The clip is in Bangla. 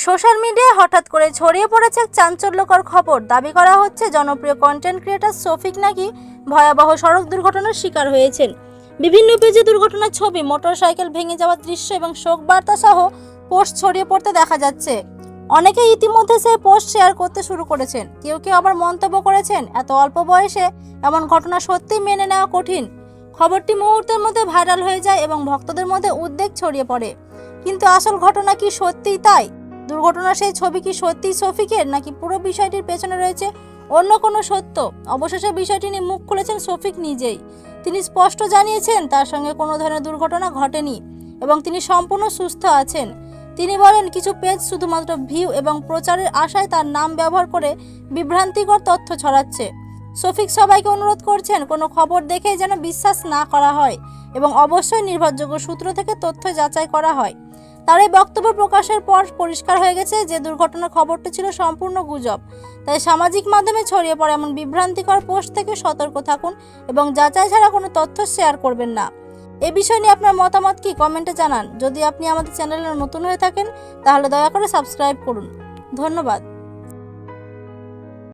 সোশ্যাল মিডিয়ায় হঠাৎ করে ছড়িয়ে পড়েছে এক চাঞ্চল্যকর খবর। দাবি করা হচ্ছে জনপ্রিয় কন্টেন্ট ক্রিয়েটর শফিক নাকি ভয়াবহ সড়ক দুর্ঘটনার শিকার হয়েছেন। বিভিন্ন পেজে দুর্ঘটনার ছবি, মোটরসাইকেল ভেঙে যাওয়ার দৃশ্য এবং শোক বার্তা সহ পোস্ট ছড়িয়ে পড়তে দেখা যাচ্ছে। অনেকেই ইতিমধ্যে সেই পোস্ট শেয়ার করতে শুরু করেছেন। কেউ কেউ আবার মন্তব্য করেছেন, এত অল্প বয়সে এমন ঘটনা সত্যিই মেনে নেওয়া কঠিন। খবরটি মুহূর্তের মধ্যে ভাইরাল হয়ে যায় এবং ভক্তদের মধ্যে উদ্বেগ ছড়িয়ে পড়ে। কিন্তু আসল ঘটনা কি সত্যিই তাই? দুর্ঘটনার সেই ছবি কি সত্যিই শফিকের, নাকি পুরো বিষয়টির পেছনে রয়েছে অন্য কোনো সত্য? অবশেষে বিষয়টি নিয়ে মুখ খুলেছেন শফিক নিজেই। তিনি স্পষ্ট জানিয়েছেন তার সঙ্গে কোনো ধরনের দুর্ঘটনা ঘটেনি এবং তিনি সম্পূর্ণ সুস্থ আছেন। তিনি বলেন, কিছু পেজ শুধুমাত্র ভিউ এবং প্রচারের আশায় তার নাম ব্যবহার করে বিভ্রান্তিকর তথ্য ছড়াচ্ছে। শফিক সবাইকে অনুরোধ করছেন কোনো খবর দেখেই যেন বিশ্বাস না করা হয় এবং অবশ্যই নির্ভরযোগ্য সূত্র থেকে তথ্য যাচাই করা হয়। তার এই বক্তব্য প্রকাশের পর পরিষ্কার হয়ে গেছে যে দুর্ঘটনার খবরটি ছিল সম্পূর্ণ গুজব। তাই সামাজিক মাধ্যমে ছড়িয়ে পড়ে এমন বিভ্রান্তিকর পোস্ট থেকে সতর্ক থাকুন এবং যাচাই ছাড়া কোনো তথ্য শেয়ার করবেন না। এ বিষয় নিয়ে আপনার মতামত কি কমেন্টে জানান। যদি আপনি আমাদের চ্যানেলে নতুন হয়ে থাকেন তাহলে দয়া করে সাবস্ক্রাইব করুন। ধন্যবাদ।